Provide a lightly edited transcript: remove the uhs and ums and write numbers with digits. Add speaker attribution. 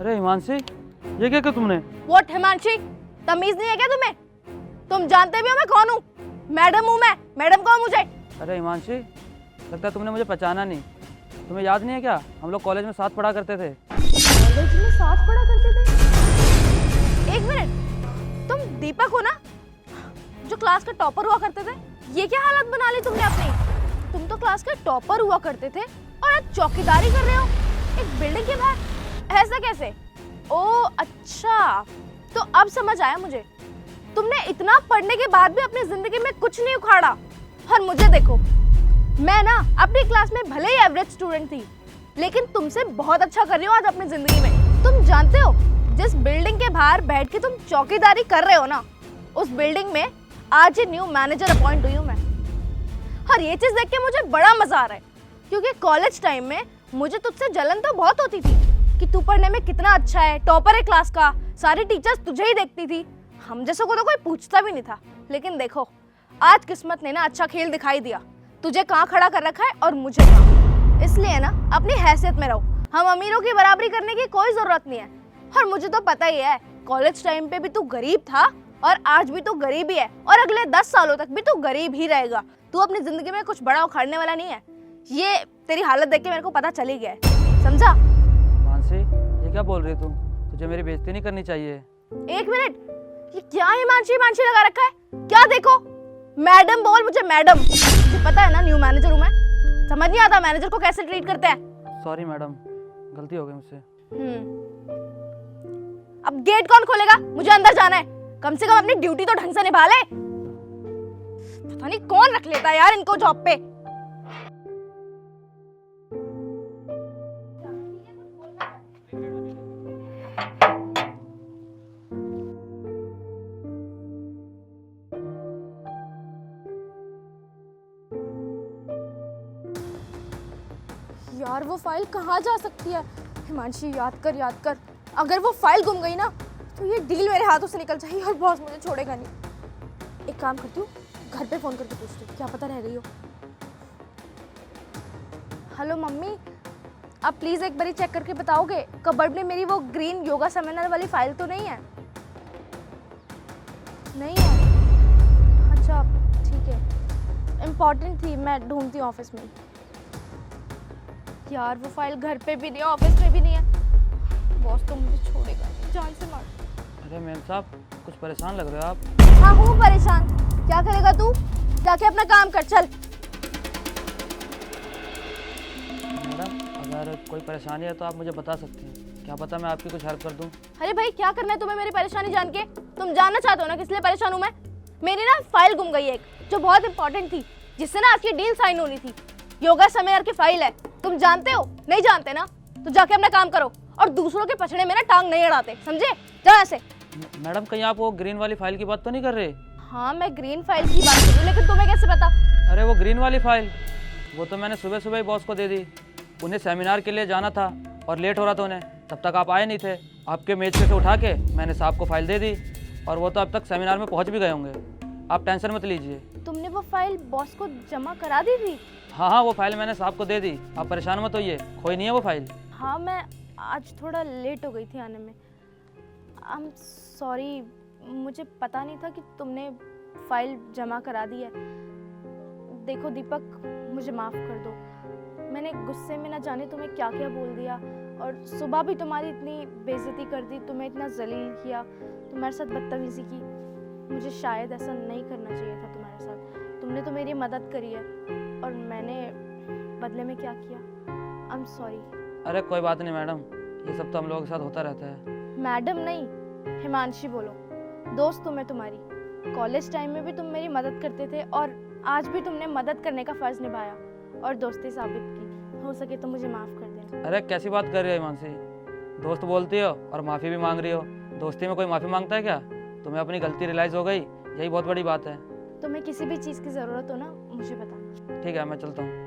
Speaker 1: अरे हिमांशी, ये क्या किया तुमने?
Speaker 2: व्हाट हिमांशी, तमीज नहीं है क्या तुम्हें? तुम जानते भी हो मैं कौन हूँ? मैडम हूँ मैं। मैडम कहो मुझे।
Speaker 1: अरे हिमांशी, लगता है तुमने मुझे पहचाना नहीं। तुम्हें याद नहीं है क्या, हम लोग कॉलेज में साथ पढ़ा करते थे।
Speaker 2: कॉलेज में साथ पढ़ा करते थे? एक मिनट, तुम दीपक हो ना, जो क्लास का टॉपर हुआ करते थे? ये क्या हालत बना ली तुमने अपनी? तुम तो क्लास के टॉपर हुआ करते थे और आज चौकीदारी कर रहे हो एक बिल्डिंग के बाहर। ऐसा कैसे? ओ अच्छा, तो अब समझ आया मुझे। तुमने इतना पढ़ने के बाद भी अपनी जिंदगी में कुछ नहीं उखाड़ा। और मुझे देखो, मैं ना अपनी क्लास में भले ही एवरेज स्टूडेंट थी, लेकिन तुमसे बहुत अच्छा कर रही हूँ आज अपनी जिंदगी में। तुम जानते हो, जिस बिल्डिंग के बाहर बैठ के तुम चौकीदारी कर रहे हो ना, उस बिल्डिंग में आज ही न्यू मैनेजर अपॉइंट हुई हूँ मैं। और ये चीज देख के मुझे बड़ा मजा आ रहा है, क्योंकि कॉलेज टाइम में मुझे तुझसे जलन तो बहुत होती थी कि तू पढ़ने में कितना अच्छा है, टॉपर है क्लास का, सारी टीचर्स तुझे ही देखती थी, हम जैसे को तो कोई पूछता भी नहीं था। लेकिन देखो, आज किस्मत ने ना अच्छा खेल दिखाई दिया। तुझे कहाँ खड़ा कर रखा है और मुझे कहाँ। इसलिए ना अपनी हैसियत में रहो। हम अमीरों की बराबरी करने की कोई जरूरत नहीं है। और मुझे तो पता ही है, कॉलेज टाइम पे भी तू गरीब था और आज भी तू गरीब ही है, और अगले 10 सालों तक भी तू गरीब ही रहेगा। तू अपनी जिंदगी में कुछ बड़ा उखाड़ने वाला नहीं है। ये तेरी हालत देख के मेरे को पता चल ही गया है, समझा?
Speaker 1: हिमांशी, ये क्या बोल रही तुम? तुझे मेरी बेइज्जती नहीं करनी चाहिए।
Speaker 2: एक मिनट, ये क्या हिमांशी लगा रखा है? क्या देखो, मैडम बोल मुझे मैडम। मुझे पता है ना, न्यू मैनेजर हूँ मैं। समझ नहीं आता मैनेजर को कैसे ट्रीट करते हैं।
Speaker 1: सॉरी मैडम, गलती हो गई मुझसे।
Speaker 2: अब गेट कौन खोलेगा? मुझे अंदर जाना है। कम से कम अपनी ड्यूटी तो ढंग से निभा ले। पता नहीं कौन रख लेता है यार इनको जॉब पे। यार वो फाइल कहाँ जा सकती है? हिमांशी याद कर। अगर वो फाइल गुम गई ना, तो ये डील मेरे हाथों से निकल जाएगी और बॉस मुझे छोड़ेगा नहीं। एक काम करती हूँ, घर पे फोन करके पूछती हूँ, क्या पता रह गई हो। हेलो मम्मी, आप प्लीज एक बारी चेक करके बताओगे कबर्ड में मेरी वो ग्रीन योगा सेमिनार वाली फाइल तो नहीं है? नहीं है? अच्छा ठीक है, इम्पोर्टेंट थी, मैं ढूंढती हूँ ऑफिस में। यार वो फाइल घर पे भी नहीं है, ऑफिस में भी नहीं है। बॉस तो मुझे छोड़ेगा नहीं, जान से मार।
Speaker 1: अरे मैम साहब, कुछ परेशान लग रहे हो आप।
Speaker 2: हाँ हूँ परेशान। क्या करेगा तू? जाके अपना काम कर, चल।
Speaker 1: मैडम, अगर कोई परेशानी है तो आप मुझे बता सकती हैं, क्या पता मैं आपकी कुछ हेल्प कर दूं।
Speaker 2: अरे भाई, क्या करना है तुम्हें मेरी परेशानी जान के? तुम जानना चाहते हो ना किस लिए परेशान हूँ मैं? मेरी ना फाइल गुम गई है एक, जो बहुत इंपॉर्टेंट थी, जिससे ना आज की डील साइन होनी थी। योगा सेमिनार की फाइल है। तुम जानते हो? नहीं जानते ना? तो जाके अपना काम करो और दूसरों के पछड़े में ना टांग नहीं अड़ाते, समझे? जा ऐसे।
Speaker 1: मैडम, कहीं आप वो ग्रीन वाली फाइल की बात तो नहीं कर रहे?
Speaker 2: हाँ मैं ग्रीन फाइल की बात कर रही हूँ, लेकिन तुम्हें कैसे पता?
Speaker 1: अरे वो ग्रीन वाली फाइल, वो तो मैंने सुबह सुबह ही बॉस को दे दी। उन्हें सेमिनार के लिए जाना था और लेट हो रहा था उन्हें, तब तक आप आए नहीं थे। आपके मेज पे से उठा के मैंने साहब को फाइल दे दी और वो तो अब तक सेमिनार में पहुंच भी गए होंगे। आप टेंशन मत लीजिए।
Speaker 2: तुमने वो फाइल बॉस को जमा करा दी थी?
Speaker 1: हाँ, वो फाइल मैंने साहब को दे दी, आप परेशान मत होइए, खोई नहीं है वो फाइल।
Speaker 2: हाँ मैं आज थोड़ा लेट हो गई थी आने में। आई एम सॉरी, मुझे पता नहीं था कि तुमने फाइल जमा करा दी है। देखो दीपक, मुझे माफ़ कर दो। मैंने गुस्से में ना जाने तुम्हें क्या क्या बोल दिया, और सुबह भी तुम्हारी इतनी बेइज्जती कर दी, तुम्हें इतना जलील किया, तुम्हारे साथ बदतमीजी की। मुझे शायद ऐसा नहीं करना चाहिए था तुम्हारे साथ। तुमने तो मेरी मदद करी है और मैंने बदले में क्या किया? I am sorry.
Speaker 1: अरे कोई बात नहीं मैडम, ये सब तो हम लोगों के साथ होता रहता है।
Speaker 2: मैडम नहीं, हिमांशी बोलो। दोस्त हूँ मैं तुम्हारी। कॉलेज टाइम में भी तुम मेरी मदद करते थे और आज भी तुमने मदद करने का फर्ज निभाया और दोस्ती साबित की। हो सके तो मुझे माफ़ कर देना।
Speaker 1: अरे कैसी बात कर रही हो हिमांशी, दोस्त बोलती हो और माफ़ी भी मांग रही हो। दोस्ती में कोई माफ़ी मांगता है क्या? तुम्हें अपनी गलती रियलाइज़ हो गई, यही बहुत बड़ी बात है।
Speaker 2: तुम्हें किसी भी चीज़ की ज़रूरत हो ना, मुझे बताना।
Speaker 1: ठीक है, मैं चलता हूँ।